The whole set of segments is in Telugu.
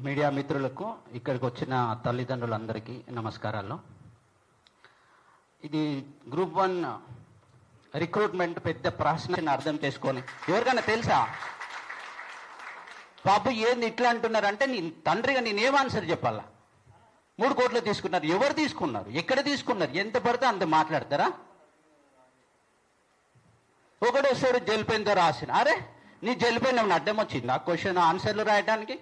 మీడియా మిత్రులకు, ఇక్కడికి వచ్చిన తల్లిదండ్రులందరికీ నమస్కారాలు. ఇది గ్రూప్ 1 రిక్రూట్మెంట్ పెద్ద ప్రాసెస్ అర్థం చేసుకొని, ఎవరికైనా తెలుసా బాబు ఏంది ఇట్లా అంటున్నారంటే, నీ తండ్రిగా నేనేం ఆన్సర్ చెప్పాలా? 3 కోట్లు తీసుకున్నారు. ఎవరు తీసుకున్నారు? ఎక్కడ తీసుకున్నారు? ఎంత పడితే అంత మాట్లాడతారా? ఒకటేసారి జలిపోయిందో రాసిన, అరే నీ జలిపోయిన అడ్డం వచ్చింది ఆ క్వశ్చన్ ఆన్సర్లు రాయడానికి.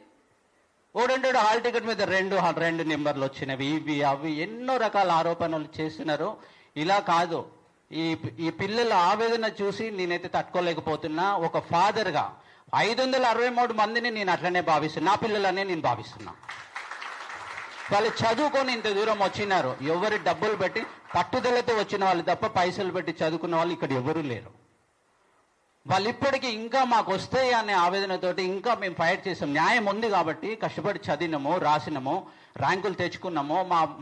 ఓడంటాడు హాల్ టికెట్ మీద రెండు నెంబర్లు వచ్చినవి, ఇవి అవి ఎన్నో రకాల ఆరోపణలు చేస్తున్నారు. ఇలా కాదు, ఈ పిల్లల ఆవేదన చూసి నేనైతే తట్టుకోలేకపోతున్నా. ఒక ఫాదర్గా 563 మందిని నేను అట్లనే భావిస్తున్నా, నా పిల్లలనే నేను భావిస్తున్నా. వాళ్ళు చదువుకొని ఇంత దూరం వచ్చినారు. ఎవరి డబ్బులు పెట్టి పట్టుదలతో వచ్చిన వాళ్ళు తప్ప పైసలు పెట్టి చదువుకున్న వాళ్ళు ఇక్కడ ఎవరూ లేరు. వాళ్ళు ఇప్పటికీ ఇంకా మాకు వస్తాయి అనే ఆవేదనతోటి ఇంకా మేము ఫైట్ చేసాం. న్యాయం ఉంది కాబట్టి కష్టపడి చదివినాము, రాసినాము, ర్యాంకులు తెచ్చుకున్నాము.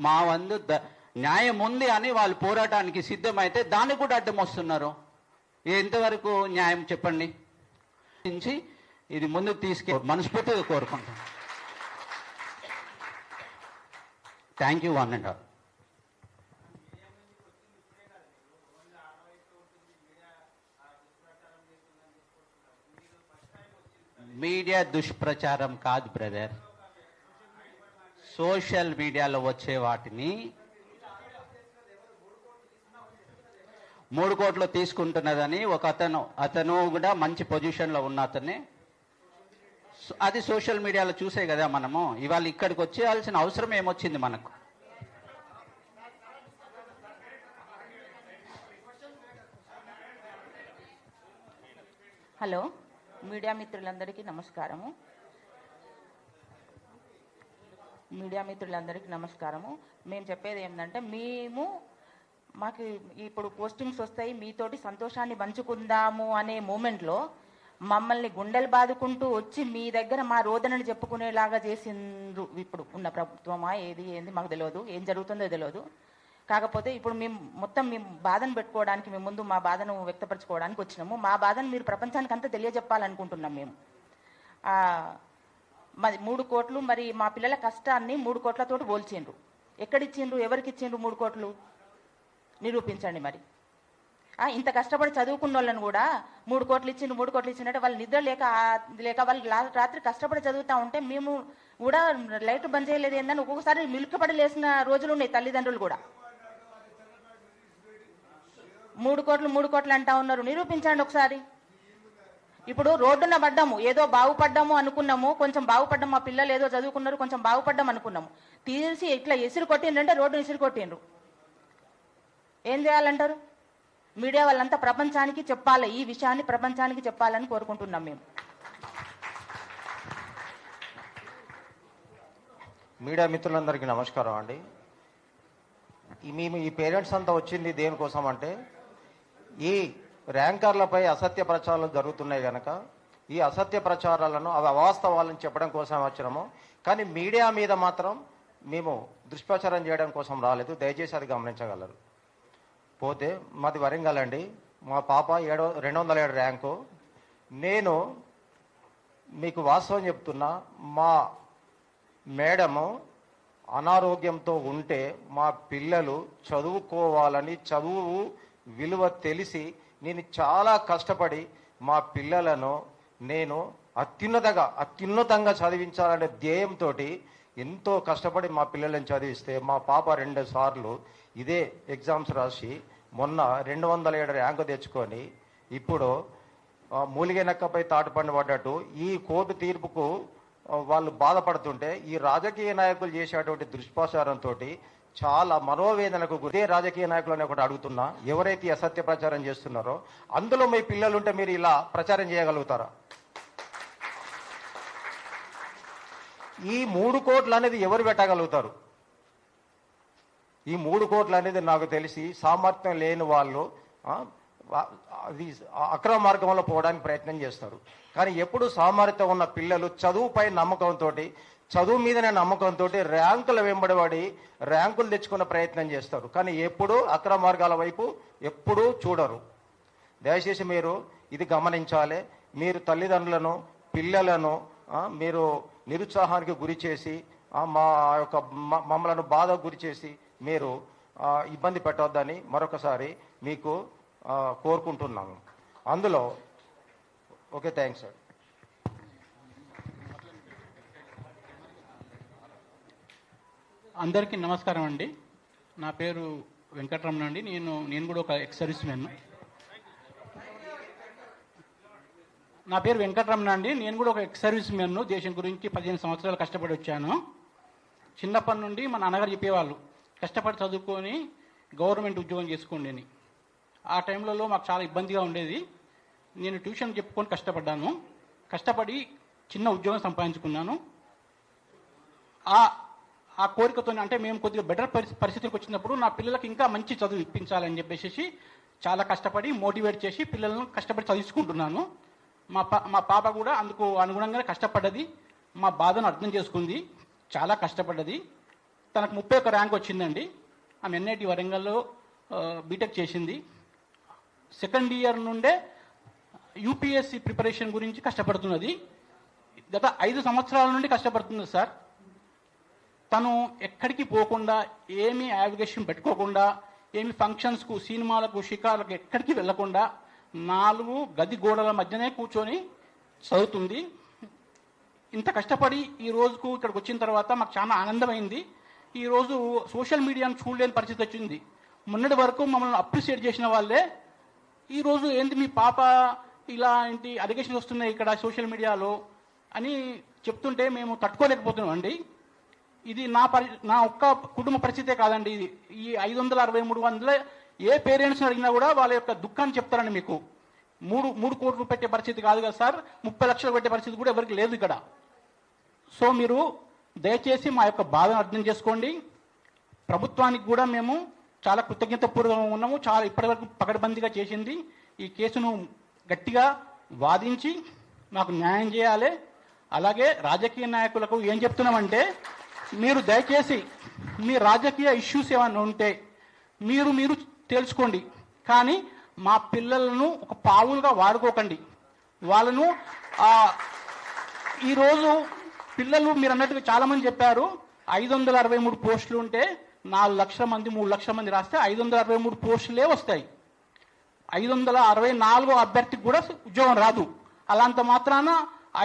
మా వందు న్యాయం ఉంది అని వాళ్ళు పోరాటానికి సిద్ధమైతే దానికి కూడా అడ్డం వస్తున్నారు. ఎంతవరకు న్యాయం చెప్పండి? ఇది ముందుకు మనస్ఫూర్తిగా కోరుకుంటాం. Thank you one and all. Media దుష్ప్రచారం కాదు బ్రదర్, సోషల్ మీడియాలో వచ్చే వాటిని 3 కోట్లు తీసుకుంటున్నదని ఒక అతను కూడా మంచి పొజిషన్లో ఉన్న అతన్ని, అది సోషల్ మీడియాలో చూసే కదా మనము ఇవాళ ఇక్కడికి వచ్చేయాల్సిన అవసరం ఏమొచ్చింది మనకు? హలో, మీడియా మిత్రులందరికీ నమస్కారము. మేము చెప్పేది ఏంటంటే, మాకు ఇప్పుడు పోస్టింగ్స్ వస్తాయి, మీతోటి సంతోషాన్ని పంచుకుందాము అనే మూమెంట్లో మమ్మల్ని గుండెలు బాదుకుంటూ వచ్చి మీ దగ్గర మా రోదనని చెప్పుకునేలాగా చేసిండ్రు ఇప్పుడు ఉన్న ప్రభుత్వమా ఏంది మాకు తెలియదు, ఏం జరుగుతుందో తెలియదు. కాకపోతే ఇప్పుడు మేము బాధను పెట్టుకోవడానికి, మేము ముందు మా బాధను వ్యక్తపరచుకోవడానికి వచ్చినాము. మా బాధను మీరు ప్రపంచానికి అంతా తెలియజెప్పాలనుకుంటున్నాం మేము. మరి 3 కోట్లు, మరి మా పిల్లల కష్టాన్ని 3 కోట్లతోటి పోల్చిండ్రు. ఎక్కడిచ్చిండ్రు? ఎవరికి ఇచ్చిండ్రు 3 కోట్లు? నిరూపించండి. మరి ఇంత కష్టపడి చదువుకున్న వాళ్ళని కూడా 3 కోట్లు ఇచ్చిందంటే వాళ్ళు నిద్ర లేక వాళ్ళు రాత్రి కష్టపడి చదువుతూ ఉంటే మేము కూడా లైట్ బంద్ చేయలేదు ఏందని ఒక్కొక్కసారి మిల్కపడి లేసిన రోజులు ఉన్నాయి. తల్లిదండ్రులు కూడా 3 కోట్లు అంటా ఉన్నారు. నిరూపించండి ఒకసారి. ఇప్పుడు రోడ్డున పడ్డాము, ఏదో బాగుపడ్డాము అనుకున్నాము, కొంచెం బాగుపడ్డాము, మా పిల్లలు ఏదో చదువుకున్నారు, కొంచెం బాగుపడ్డాము అనుకున్నాము. తీసి ఇట్లా ఎసురు కొట్టిండ్రంటే రోడ్డు ఎసురు కొట్టిండ్రు. ఏం చేయాలంటారు? మీడియా వాళ్ళంతా ప్రపంచానికి చెప్పాలి, ఈ విషయాన్ని ప్రపంచానికి చెప్పాలని కోరుకుంటున్నాం మేము. మీడియా మిత్రులందరికీ నమస్కారం అండి. మేము ఈ పేరెంట్స్ అంతా వచ్చింది దేనికోసం అంటే, ఈ ర్యాంకర్లపై అసత్య ప్రచారాలు జరుగుతున్నాయి కనుక ఈ అసత్య ప్రచారాలను అవి అవాస్తవాలను చెప్పడం కోసం వచ్చినాము. కానీ మీడియా మీద మాత్రం మేము దుష్ప్రచారం చేయడం కోసం రాలేదు, దయచేసి అది గమనించగలరు. పోతే మాది వరంగల్ అండి. మా పాప 207 ర్యాంకు. నేను మీకు వాస్తవం చెప్తున్నా, మా మేడము అనారోగ్యంతో ఉంటే మా పిల్లలు చదువుకోవాలని, చదువు విలువ తెలిసి నేను చాలా కష్టపడి మా పిల్లలను నేను అత్యున్నతంగా చదివించాలనే ధ్యేయంతో ఎంతో కష్టపడి మా పిల్లలను చదివిస్తే మా పాప 2 సార్లు ఇదే ఎగ్జామ్స్ రాసి మొన్న 207 ర్యాంకు తెచ్చుకొని ఇప్పుడు మూలిగెనక్కపై తాటుపండు పడ్డట్టు ఈ కోర్టు తీర్పుకు వాళ్ళు బాధపడుతుంటే, ఈ రాజకీయ నాయకులు చేసేటువంటి దుష్ప్రచారంతో చాలా మనోవేదనకు గురి. రాజకీయ నాయకులని ఒకటి అడుగుతున్నా, ఎవరైతే అసత్య ప్రచారం చేస్తున్నారో అందులో మీ పిల్లలు ఉంటే మీరు ఇలా ప్రచారం చేయగలుగుతారా? ఈ 3 కోట్లు అనేది ఎవరు పెట్టగలుగుతారు? ఈ 3 కోట్లు అనేది నాకు తెలిసి సామర్థ్యం లేని వాళ్ళు అది అక్రమ మార్గంలో పోవడానికి ప్రయత్నం చేస్తారు. కానీ ఎప్పుడు సామర్థ్యం ఉన్న పిల్లలు చదువుపై నమ్మకంతో, చదువు మీదనే నమ్మకంతో ర్యాంకుల వెంబడిపడి ర్యాంకులు తెచ్చుకునే ప్రయత్నం చేస్తారు. కానీ ఎప్పుడూ అక్రమ మార్గాల వైపు ఎప్పుడూ చూడరు. దయచేసి మీరు ఇది గమనించాలి. మీరు తల్లిదండ్రులను, పిల్లలను మీరు నిరుత్సాహానికి గురి చేసి మా యొక్క మమ్మలను బాధకు గురి చేసి మీరు ఇబ్బంది పెట్టవద్దని మరొకసారి మీకు కోరుకుంటున్నాను. అందులో ఓకే, థ్యాంక్స్ సార్. అందరికీ నమస్కారం అండి. నా పేరు వెంకటరమణ అండి. నేను కూడా ఒక ఎక్స్ సర్వీస్ మ్యాన్. నా పేరు వెంకటరమణ అండి. నేను కూడా ఒక ఎక్స్ సర్వీస్ మ్యాన్. దేశం గురించి 15 సంవత్సరాలు కష్టపడి వచ్చాను. చిన్నప్పటి నుండి మా నాన్నగారు చెప్పేవాళ్ళు, కష్టపడి చదువుకొని గవర్నమెంట్ ఉద్యోగం చేసుకోండి అని. ఆ టైంలలో మాకు చాలా ఇబ్బందిగా ఉండేది. నేను ట్యూషన్ చెప్పుకొని కష్టపడి చిన్న ఉద్యోగం సంపాదించుకున్నాను. ఆ కోరికతో అంటే మేము కొద్దిగా బెటర్ పరిస్థితికి వచ్చినప్పుడు నా పిల్లలకి ఇంకా మంచి చదువు ఇప్పించాలని చెప్పేసి చాలా కష్టపడి మోటివేట్ చేసి పిల్లలను కష్టపడి చదివించుకుంటున్నాను. మా పాప కూడా అందుకు అనుగుణంగానే కష్టపడ్డది. మా బాధను అర్థం చేసుకుంది, చాలా కష్టపడ్డది. తనకు 31 ర్యాంక్ వచ్చిందండి. ఆమె ఎన్ఐటి వరంగల్లో బీటెక్ చేసింది. సెకండ్ ఇయర్ నుండే యూపీఎస్సీ ప్రిపరేషన్ గురించి కష్టపడుతున్నది. గత 5 సంవత్సరాల నుండి కష్టపడుతుంది సార్. తను ఎక్కడికి పోకుండా, ఏమీ యావిగేషన్ పెట్టుకోకుండా, ఏమి ఫంక్షన్స్కు, సినిమాలకు, షికార్లకు ఎక్కడికి వెళ్లకుండా 4 గది గోడల మధ్యనే కూర్చొని చదువుతుంది. ఇంత కష్టపడి ఈ రోజుకు ఇక్కడికి వచ్చిన తర్వాత మాకు చాలా ఆనందమైంది. ఈరోజు సోషల్ మీడియాను చూడలేని పరిస్థితి వచ్చింది. మొన్నటి వరకు మమ్మల్ని అప్రిషియేట్ చేసిన వాళ్ళే ఈరోజు ఏంటి మీ పాప ఇలా ఏంటి అలిగేషన్స్ వస్తున్నాయి ఇక్కడ సోషల్ మీడియాలో అని చెప్తుంటే మేము తట్టుకోలేకపోతున్నాం అండి. ఇది నా ఒక్క కుటుంబ పరిస్థితే కాదండి. ఇది ఈ 563 ఏ పేరెంట్స్ని అడిగినా కూడా వాళ్ళ యొక్క దుఃఖాన్ని చెప్తారండి. మీకు 3 కోట్లు పెట్టే పరిస్థితి కాదు కదా సార్, 30 లక్షలు పెట్టే పరిస్థితి కూడా ఎవరికి లేదు ఇక్కడ. సో మీరు దయచేసి మా యొక్క బాధను అర్థం చేసుకోండి. ప్రభుత్వానికి కూడా మేము చాలా కృతజ్ఞతాపూర్వకంగా ఉన్నాము. చాలా ఇప్పటివరకు పకడ్బందీగా చేసింది. ఈ కేసును గట్టిగా వాదించి మాకు న్యాయం చేయాలి. అలాగే రాజకీయ నాయకులకు ఏం చెప్తున్నామంటే, మీరు దయచేసి మీ రాజకీయ ఇష్యూస్ ఏమైనా ఉంటే మీరు తెలుసుకోండి, కానీ మా పిల్లలను ఒక పావులుగా వాడుకోకండి. వాళ్ళను ఈరోజు పిల్లలు మీరు అన్నట్టుగా చాలామంది చెప్పారు, 563 పోస్టులు ఉంటే 4 లక్షల మంది 3 లక్షల మంది రాస్తే 563 పోస్టులే వస్తాయి. 564 అభ్యర్థికి కూడా ఉద్యోగం రాదు. అలాంత మాత్రాన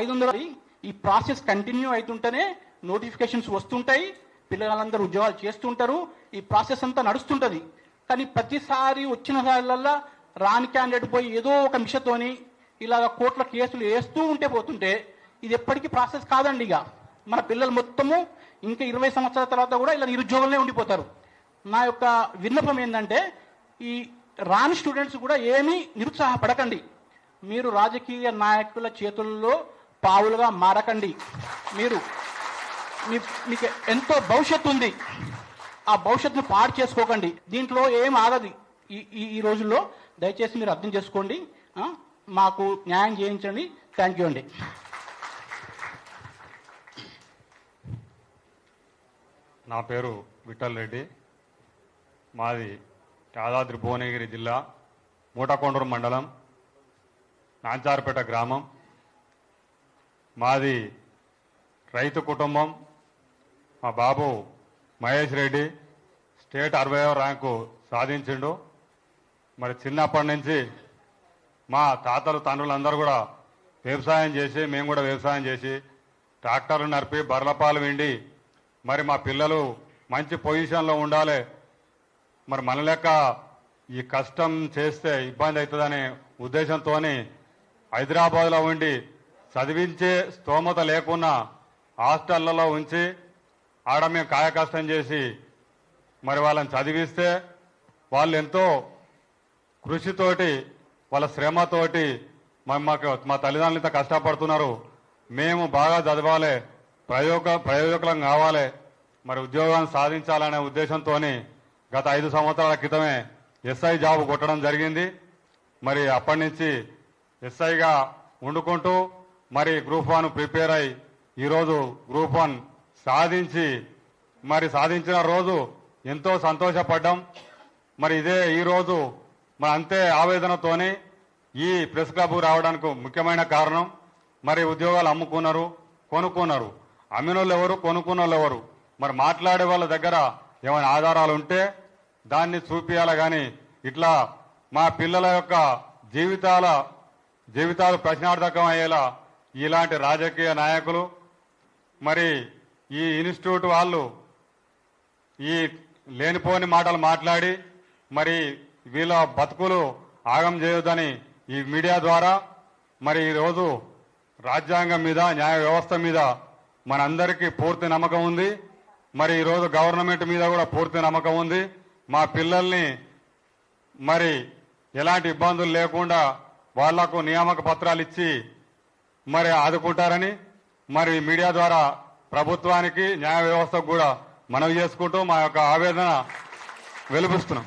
500 ఈ ప్రాసెస్ కంటిన్యూ అవుతుంటేనే నోటిఫికేషన్స్ వస్తుంటాయి, పిల్లలందరూ ఉద్యోగాలు చేస్తుంటారు, ఈ ప్రాసెస్ అంతా నడుస్తుంటుంది. కానీ ప్రతిసారి వచ్చిన సార్లల్లా రాని క్యాండిడేట్ పోయి ఏదో ఒక మిషతోని ఇలాగ కోట్ల కేసులు వేస్తూ పోతుంటే ఇది ఎప్పటికీ ప్రాసెస్ కాదండి. ఇక మన పిల్లలు మొత్తము ఇంకా 20 సంవత్సరాల తర్వాత కూడా ఇలా నిరుద్యోగంలో ఉండిపోతారు. నా యొక్క విన్నపం ఏంటంటే, ఈ రాని స్టూడెంట్స్ కూడా ఏమీ నిరుత్సాహపడకండి. మీరు రాజకీయ నాయకుల చేతుల్లో పావులుగా మారకండి. మీకు ఎంతో భవిష్యత్తు ఉంది, ఆ భవిష్యత్తును పాడు చేసుకోకండి. దీంట్లో ఏం ఆగదు ఈ రోజుల్లో. దయచేసి మీరు అర్థం చేసుకోండి, మాకు న్యాయం చేయించండి. థ్యాంక్ యూ అండి. నా పేరు విఠల్ రెడ్డి. మాది యాదాద్రి భువనగిరి జిల్లా మూటకొండూరు మండలం నాంచారపేట గ్రామం. మాది రైతు కుటుంబం. మా బాబు మహేష్ రెడ్డి స్టేట్ 60వ ర్యాంకు సాధించిండు. మరి చిన్నప్పటి నుంచి మా తాతలు తండ్రులందరూ కూడా వ్యవసాయం చేసి, మేము కూడా వ్యవసాయం చేసి ట్రాక్టర్లు నడిపి బర్లపాలు విండి మరి మా పిల్లలు మంచి పొజిషన్లో ఉండాలి, మరి మన లెక్క ఈ కష్టం చేస్తే ఇబ్బంది అవుతుందనే ఉద్దేశంతో హైదరాబాద్లో ఉండి చదివించే స్తోమత లేకున్నా హాస్టళ్లలో ఉంచి ఆడ మేము కాయకష్టం చేసి మరి వాళ్ళని చదివిస్తే వాళ్ళు ఎంతో కృషితోటి వాళ్ళ శ్రమతోటి మా తల్లిదండ్రులు ఇంత కష్టపడుతున్నారు. మేము బాగా చదవాలి, ప్రయోజకులం కావాలి, మరి ఉద్యోగాన్ని సాధించాలనే ఉద్దేశంతో గత 5 సంవత్సరాల క్రితమే ఎస్ఐ జాబ్ కొట్టడం జరిగింది. మరి అప్పటి నుంచి ఎస్ఐగా వండుకుంటూ మరి గ్రూప్ 1 ప్రిపేర్ అయి ఈరోజు గ్రూప్ 1 సాధించి మరి సాధించిన రోజు ఎంతో సంతోషపడ్డాం. మరి ఇదే ఈరోజు మరి అంతే ఆవేదనతోని ఈ ప్రెస్ క్లబ్ రావడానికి ముఖ్యమైన కారణం, మరి ఉద్యోగాలు అమ్ముకున్నారు, కొనుక్కున్నారు. అమ్మినోళ్ళు ఎవరు, కొనుక్కున్న వాళ్ళు ఎవరు? మరి మాట్లాడే వాళ్ళ దగ్గర ఏమైనా ఆధారాలు ఉంటే దాన్ని చూపియాలి. కానీ ఇట్లా మా పిల్లల యొక్క జీవితాలు ప్రశ్నార్థకం అయ్యేలా ఇలాంటి రాజకీయ నాయకులు, మరి ఈ ఇన్స్టిట్యూట్ వాళ్ళు ఈ లేనిపోని మాటలు మాట్లాడి మరి వీళ్ళ బతుకులు ఆగం చేయొద్దని ఈ మీడియా ద్వారా మరి ఈరోజు రాజ్యాంగం మీద, న్యాయ వ్యవస్థ మీద మనందరికీ పూర్తి నమ్మకం ఉంది. మరి ఈరోజు గవర్నమెంట్ మీద కూడా పూర్తి నమ్మకం ఉంది. మా పిల్లల్ని మరి ఎలాంటి ఇబ్బందులు లేకుండా వాళ్లకు నియామక పత్రాలు ఇచ్చి మరి ఆదుకుంటారని మరి మీడియా ద్వారా ప్రభుత్వానికి, న్యాయ వ్యవస్థకు కూడా మనవి చేసుకుంటూ మా యొక్క ఆవేదన వెలిపిస్తున్నాం.